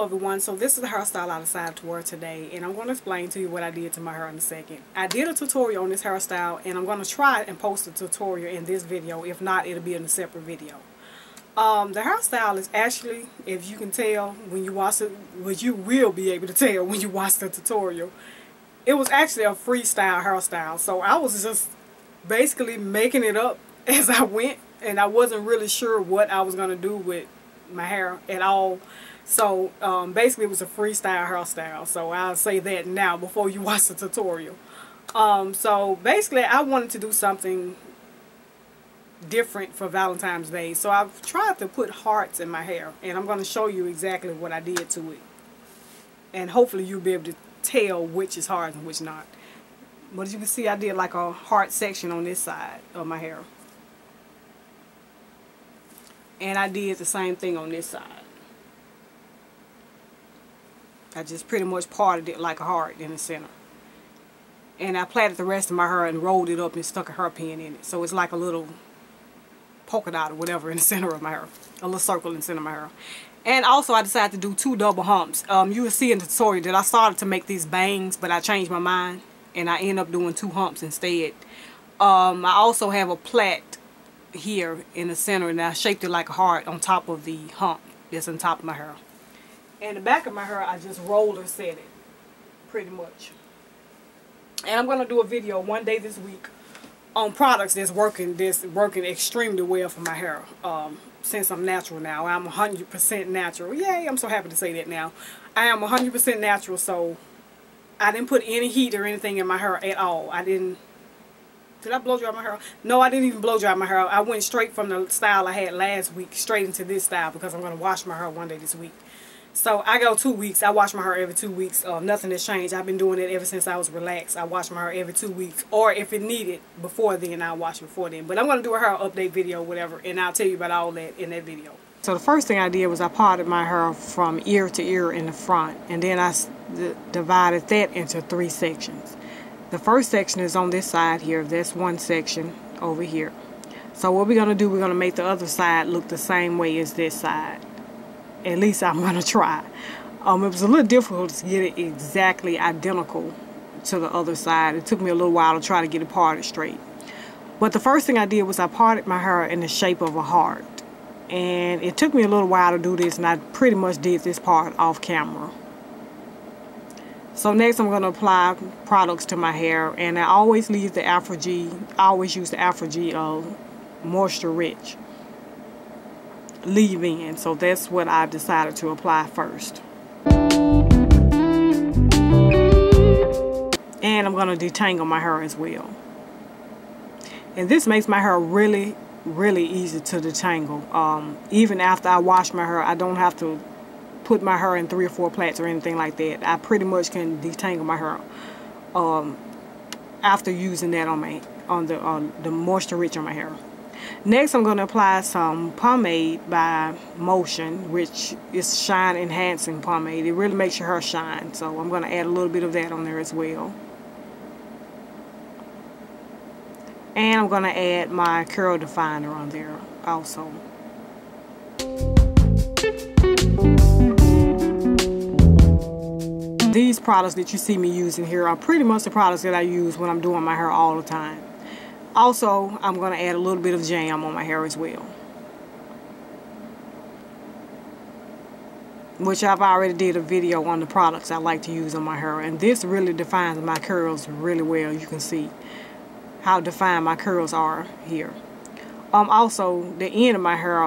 Hello everyone, so this is the hairstyle I decided to wear today, and I'm going to explain to you what I did to my hair in a second. I did a tutorial on this hairstyle, and I'm going to try and post the tutorial in this video. If not, it'll be in a separate video. The hairstyle is actually, if you can tell when you watch it, which you will be able to tell when you watch the tutorial, it was actually a freestyle hairstyle. So I was just basically making it up as I went, and I wasn't really sure what I was going to do with my hair at all. So basically it was a freestyle hairstyle, so I'll say that now before you watch the tutorial. So basically I wanted to do something different for Valentine's Day, so I've tried to put hearts in my hair, and I'm going to show you exactly what I did to it, and hopefully you'll be able to tell which is hearts and which not. But as you can see, I did like a heart section on this side of my hair, and I did the same thing on this side. I just pretty much parted it like a heart in the center. And I plaited the rest of my hair and rolled it up and stuck a hairpin in it. So it's like a little polka dot or whatever in the center of my hair. A little circle in the center of my hair. And also I decided to do 2 double humps. You will see in the tutorial that I started to make these bangs, but I changed my mind. And I ended up doing 2 humps instead. I also have a plait here in the center, and I shaped it like a heart on top of the hump that's on top of my hair. And the back of my hair, I just rolled or set it, pretty much. And I'm gonna do a video one day this week on products that's working extremely well for my hair. Since I'm natural now, I'm 100% natural. Yay! I'm so happy to say that now. I am 100% natural, so I didn't put any heat or anything in my hair at all. Did I blow dry my hair? No, I didn't even blow dry my hair. I went straight from the style I had last week straight into this style because I'm gonna wash my hair one day this week. So I go 2 weeks. I wash my hair every 2 weeks. Nothing has changed. I've been doing it ever since I was relaxed. I wash my hair every 2 weeks. Or if it needed before then, I'll wash it before then. But I'm going to do a hair update video, whatever. And I'll tell you about all that in that video. So the first thing I did was I parted my hair from ear to ear in the front. And then I divided that into 3 sections. The first section is on this side here. That's one section over here. So what we're going to do, we're going to make the other side look the same way as this side. At least I'm going to try. It was a little difficult to get it exactly identical to the other side. It took me a little while to try to get it parted straight. But the first thing I did was I parted my hair in the shape of a heart. And it took me a little while to do this, and I pretty much did this part off camera. So next I'm going to apply products to my hair, and I always leave the I always use the AfroG Moisture Rich leave-in, so that's what I decided to apply first. And I'm going to detangle my hair as well. And this makes my hair really easy to detangle. Even after I wash my hair, I don't have to put my hair in 3 or 4 plaits or anything like that. I pretty much can detangle my hair after using that on the Moisture Rich on my hair. Next, I'm going to apply some pomade by Motion, which is shine enhancing pomade. It really makes your hair shine, so I'm going to add a little bit of that on there as well. And I'm going to add my curl definer on there also. These products that you see me using here are pretty much the products that I use when I'm doing my hair all the time. Also, I'm going to add a little bit of jam on my hair as well, which I've already did a video on the products I like to use on my hair, and this really defines my curls really well. You can see how defined my curls are here. Also, the end of my hair,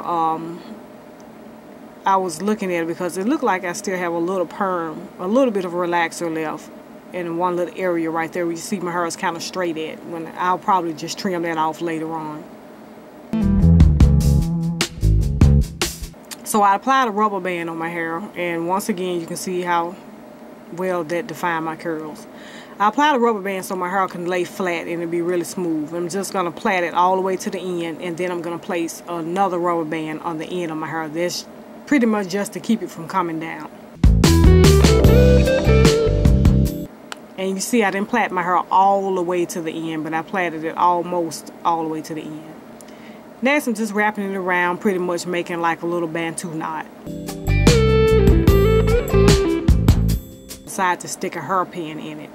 I was looking at it because it looked like I still have a little perm, a little bit of relaxer left in one little area right there where you see my hair is kind of straight at. When I'll probably just trim that off later on. So I applied a rubber band on my hair, and once again you can see how well that defined my curls. I applied a rubber band so my hair can lay flat and it'll be really smooth. I'm just going to plait it all the way to the end, and then I'm going to place another rubber band on the end of my hair. That's pretty much just to keep it from coming down. And you see I didn't plait my hair all the way to the end, but I plaited it almost all the way to the end. Next I'm just wrapping it around, pretty much making like a little Bantu knot. decide to stick a hairpin in it.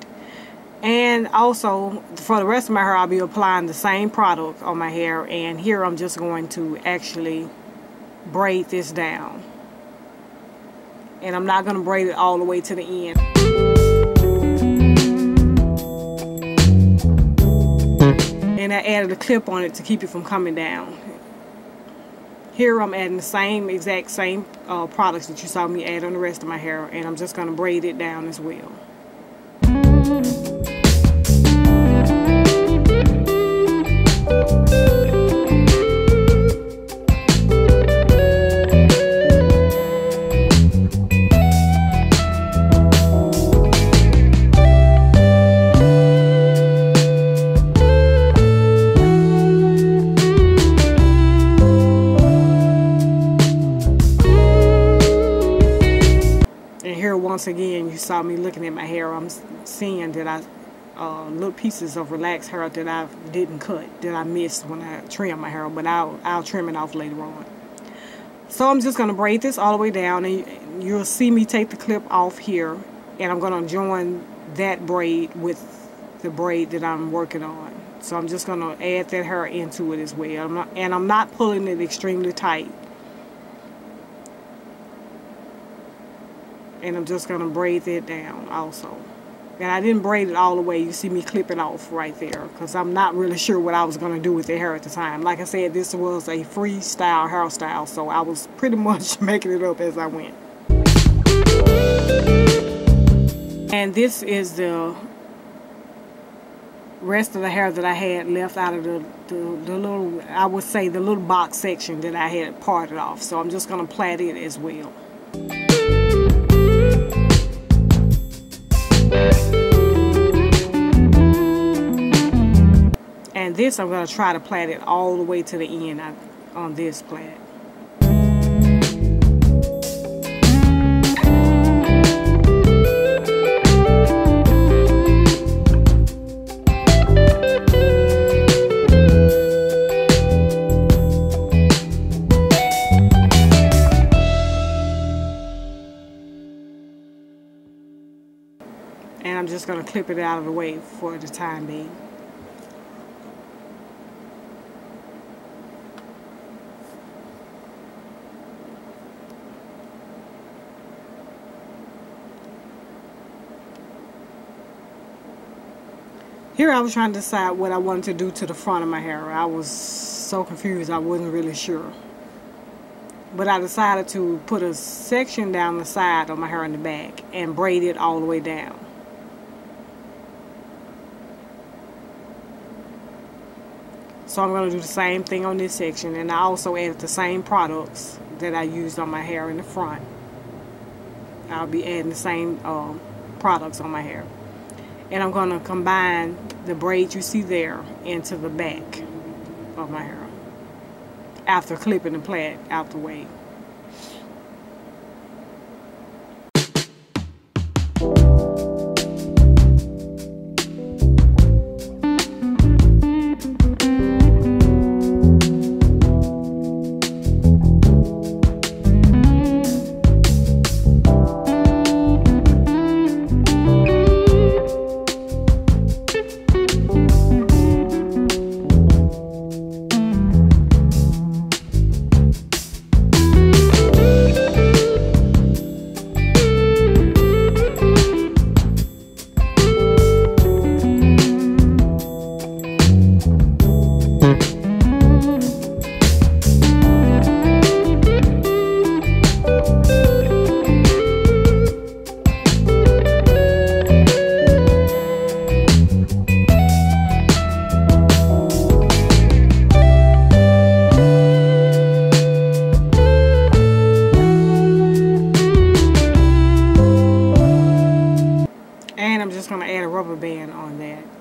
And also, for the rest of my hair, I'll be applying the same product on my hair. And here I'm just going to actually braid this down. And I'm not going to braid it all the way to the end. And I added a clip on it to keep it from coming down. Here I'm adding the exact same products that you saw me add on the rest of my hair. And I'm just going to braid it down as well. Once again, you saw me looking at my hair. I'm seeing that little pieces of relaxed hair that I didn't cut, that I missed when I trimmed my hair, but I'll trim it off later on. So I'm just going to braid this all the way down, and you'll see me take the clip off here, and I'm going to join that braid with the braid that I'm working on. So I'm just going to add that hair into it as well. I'm not pulling it extremely tight. And I'm just going to braid that down also. And I didn't braid it all the way. You see me clip it off right there, because I'm not really sure what I was going to do with the hair at the time. Like I said, this was a freestyle hairstyle, so I was pretty much making it up as I went. And this is the rest of the hair that I had left out of the little, I would say the little box section that I had parted off. So I'm just going to plait it as well. And this, I'm going to try to plait it all the way to the end on this plait. And I'm just going to clip it out of the way for the time being. Here I was trying to decide what I wanted to do to the front of my hair. I was so confused, I wasn't really sure. But I decided to put a section down the side of my hair in the back and braid it all the way down. So I'm going to do the same thing on this section, and I also added the same products that I used on my hair in the front. I'll be adding the same products on my hair. And I'm going to combine the braid you see there into the back of my hair after clipping the plait out the way.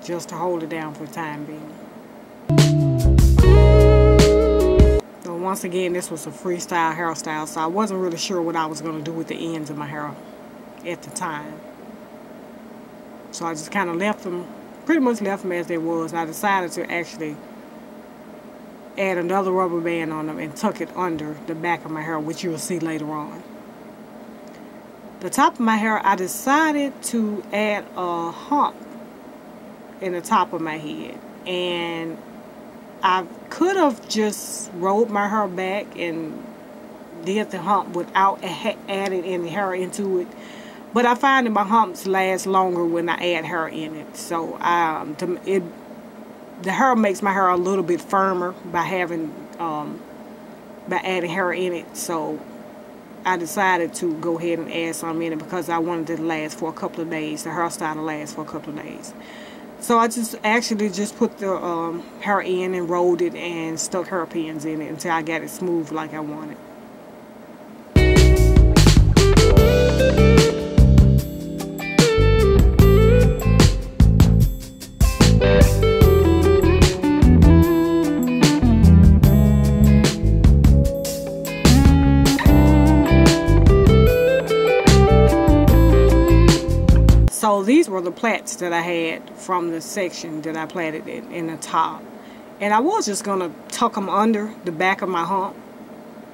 Just to hold it down for the time being. So once again, this was a freestyle hairstyle, so I wasn't really sure what I was going to do with the ends of my hair at the time. So I just kind of left them, pretty much left them as they was. I decided to actually add another rubber band on them and tuck it under the back of my hair, which you'll see later on. the top of my hair, I decided to add a hump in the top of my head. And I could have just rolled my hair back and did the hump without adding any hair into it. But I find that my humps last longer when I add hair in it. So the hair makes my hair a little bit firmer by having by adding hair in it. So I decided to go ahead and add some in it because I wanted it to last for a couple of days. The hairstyle to last for a couple of days. So I actually just put the hair in and rolled it and stuck hairpins in it until I got it smooth like I wanted. So these were the plaits that I had from the section that I plaited in the top. And I was just going to tuck them under the back of my hump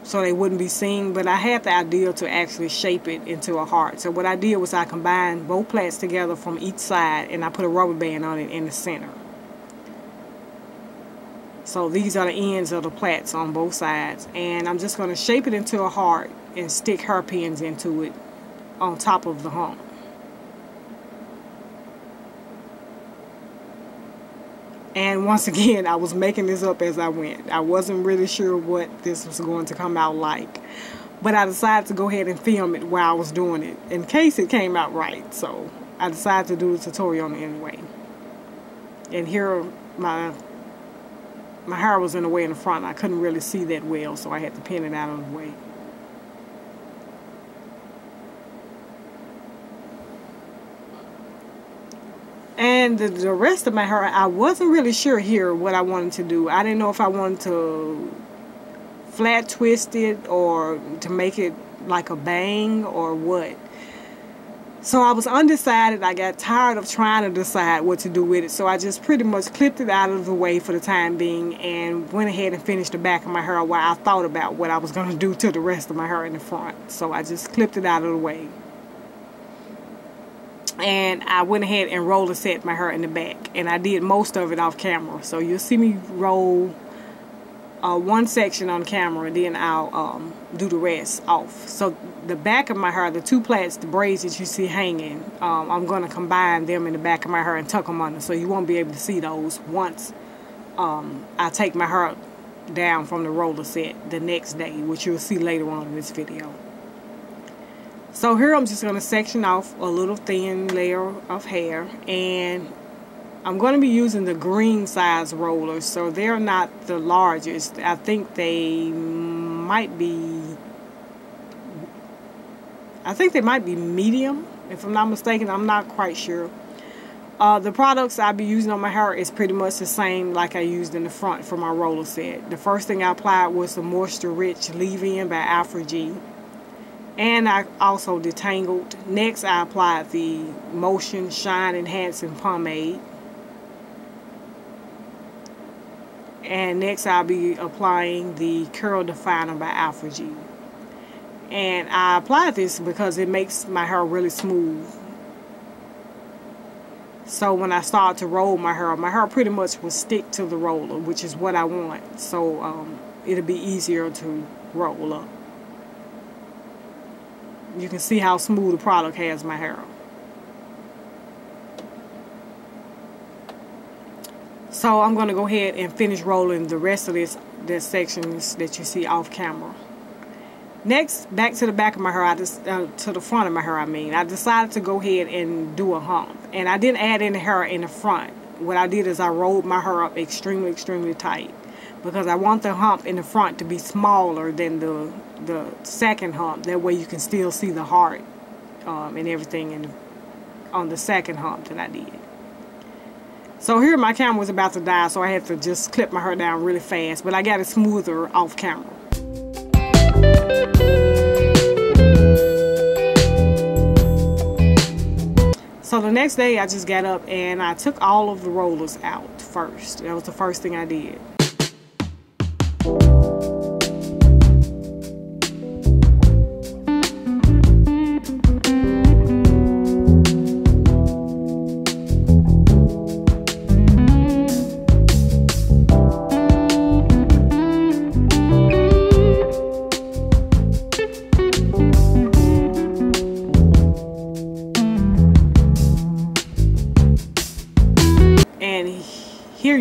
so they wouldn't be seen. But I had the idea to actually shape it into a heart. So what I did was I combined both plaits together from each side and I put a rubber band on it in the center. So these are the ends of the plaits on both sides. And I'm just going to shape it into a heart and stick hairpins into it on top of the hump. And once again, I was making this up as I went. I wasn't really sure what this was going to come out like. But I decided to go ahead and film it while I was doing it, in case it came out right. So I decided to do the tutorial anyway. And here, my hair was in the way in the front. I couldn't really see that well, so I had to pin it out of the way. And the rest of my hair, I wasn't really sure here what I wanted to do. I didn't know if I wanted to flat twist it or to make it like a bang or what. So I was undecided. I got tired of trying to decide what to do with it. So I just pretty much clipped it out of the way for the time being and went ahead and finished the back of my hair while I thought about what I was going to do to the rest of my hair in the front. So I just clipped it out of the way. And I went ahead and roller set my hair in the back. And I did most of it off camera. So you'll see me roll one section on camera. And then I'll do the rest off. So the back of my hair, the two plaits, the braids that you see hanging, I'm going to combine them in the back of my hair and tuck them under. So you won't be able to see those once I take my hair down from the roller set the next day. Which you'll see later on in this video. So here I'm just going to section off a little thin layer of hair, and I'm going to be using the green size rollers, so they're not the largest. I think they might be medium, if I'm not mistaken. I'm not quite sure. The products I'll be using on my hair is pretty much the same like I used in the front for my roller set. The first thing I applied was the Moisture Rich Leave-In by FREESTYLE. And I also detangled. Next, I applied the Motion Shine Enhancing Pomade. And next, I'll be applying the Curl Definer by FREESTYLE. And I applied this because it makes my hair really smooth. So when I start to roll my hair pretty much will stick to the roller, which is what I want. So it'll be easier to roll up. You can see how smooth the product has my hair. So I'm going to go ahead and finish rolling the rest of this sections that you see off camera. Next, back to the back of my hair, to the front of my hair, I decided to go ahead and do a hump. And I didn't add any hair in the front. What I did is I rolled my hair up extremely, extremely tight. Because I want the hump in the front to be smaller than the second hump. That way you can still see the heart and everything on the second hump that I did. So here my camera was about to die, so I had to just clip my hair down really fast. But I got it smoother off camera. So the next day I just got up and I took all of the rollers out first. That was the first thing I did.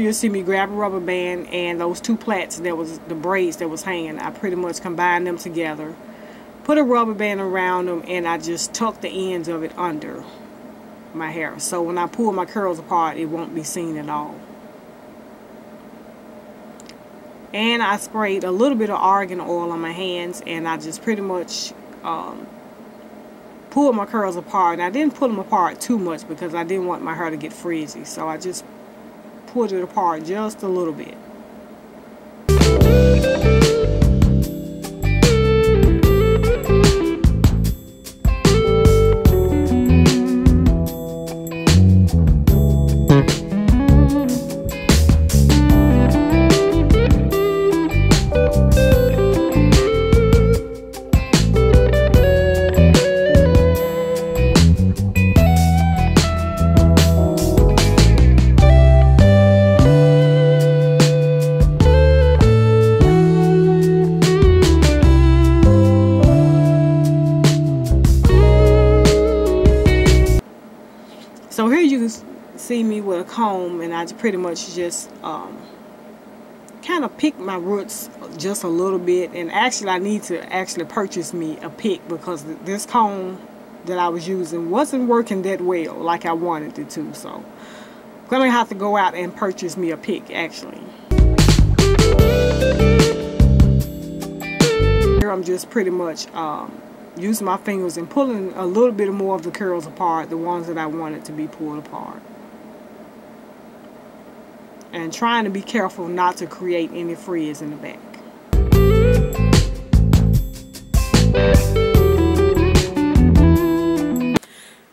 you'll see me grab a rubber band and those two plaits that was the braids that was hanging. I pretty much combined them together, put a rubber band around them, and I just tuck the ends of it under my hair. So when I pull my curls apart, it won't be seen at all. And I sprayed a little bit of argan oil on my hands, and I just pretty much pulled my curls apart. And I didn't pull them apart too much because I didn't want my hair to get frizzy. So I just pulled it apart just a little bit. So here you can see me with a comb, and I pretty much just kind of pick my roots just a little bit. And actually I need to actually purchase me a pick because this comb that I was using wasn't working that well like I wanted it to. So I'm gonna have to go out and purchase me a pick actually. Here I'm just pretty much using my fingers and pulling a little bit more of the curls apart, the ones that I wanted to be pulled apart. And trying to be careful not to create any frizz in the back.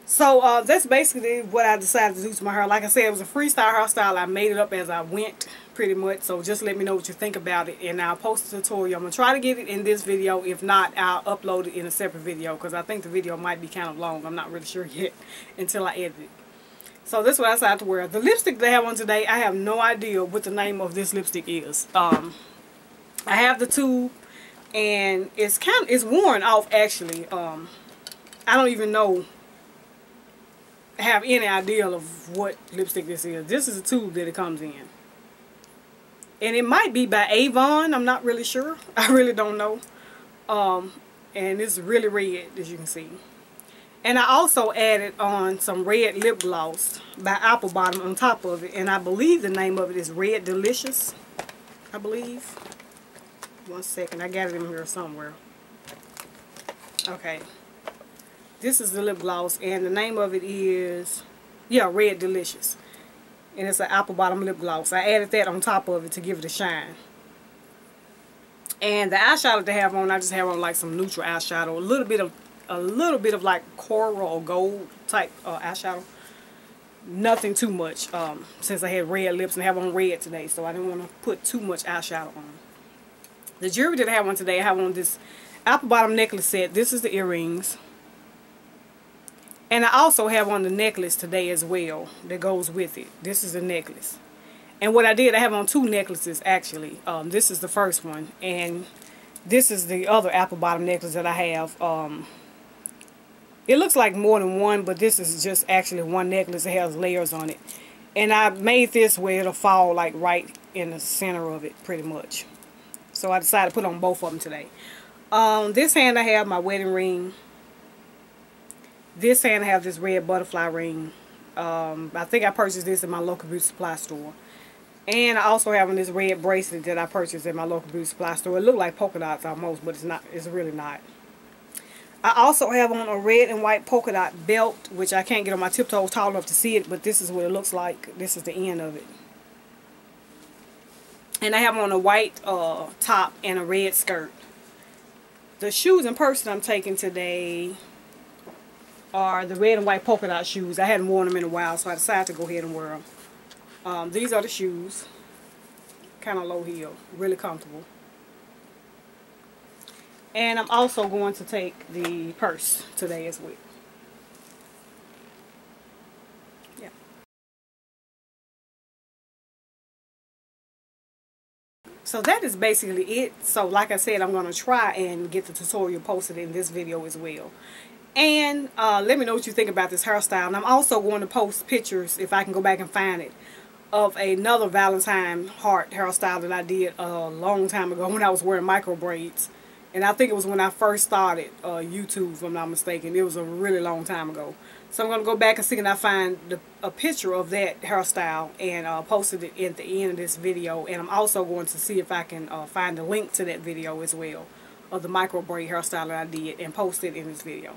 So that's basically what I decided to do to my hair. Like I said, it was a freestyle hairstyle. I made it up as I went pretty much. So just let me know what you think about it, and I'll post a tutorial. I'm going to try to get it in this video. If not, I'll upload it in a separate video because I think the video might be kind of long. I'm not really sure yet until I edit it. So this is what I decided to wear. The lipstick that I have on today, I have no idea what the name of this lipstick is. I have the tube, and it's worn off actually. I don't even have any idea of what lipstick this is. This is a tube that it comes in. And it might be by Avon. I'm not really sure. I really don't know. And it's really red, as you can see. And I also added on some red lip gloss by Apple Bottom on top of it. And I believe the name of it is Red Delicious. I believe. One second. I got it in here somewhere. Okay. This is the lip gloss, and the name of it is, yeah, Red Delicious. And it's an apple bottom lip gloss. I added that on top of it to give it a shine. And the eyeshadow they have on, I just have on like some neutral eyeshadow, a little bit of like coral or gold type eyeshadow. Nothing too much, since I had red lips and I have on red today, so I didn't want to put too much eyeshadow on. The jewelry that I have on today, I have on this apple bottom necklace set. This is the earrings. And I also have on the necklace today as well that goes with it. This is the necklace. And what I did, I have on two necklaces actually. This is the first one, and this is the other apple bottom necklace that I have. It looks like more than one, but this is just actually one necklace. It has layers on it. And I made this where it'll fall like right in the center of it pretty much. So I decided to put on both of them today. This hand I have my wedding ring. This hand I have this red butterfly ring. I think I purchased this in my local beauty supply store. And I also have on this red bracelet that I purchased in my local beauty supply store. It looked like polka dots almost, but it's not. It's really not. I also have on a red and white polka dot belt, which I can't get on my tiptoes tall enough to see it, but this is what it looks like. This is the end of it. And I have on a white top and a red skirt. The shoes and purse that I'm taking today are the red and white polka dot shoes. I hadn't worn them in a while, so I decided to go ahead and wear them. These are the shoes. Kind of low heel. Really comfortable. And I'm also going to take the purse today as well. Yeah. So that is basically it. So like I said, I'm going to try and get the tutorial posted in this video as well. And let me know what you think about this hairstyle. And I'm also going to post pictures, if I can go back and find it, of another Valentine heart hairstyle that I did a long time ago when I was wearing micro braids. And I think it was when I first started YouTube, if I'm not mistaken. It was a really long time ago. So I'm going to go back and see if I find a picture of that hairstyle and posted it at the end of this video. And I'm also going to see if I can find a link to that video as well, of the micro braid hairstyle that I did, and post it in this video.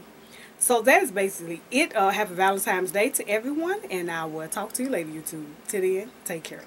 So that is basically it. Happy Valentine's Day to everyone, and I will talk to you later, YouTube. Till then, take care.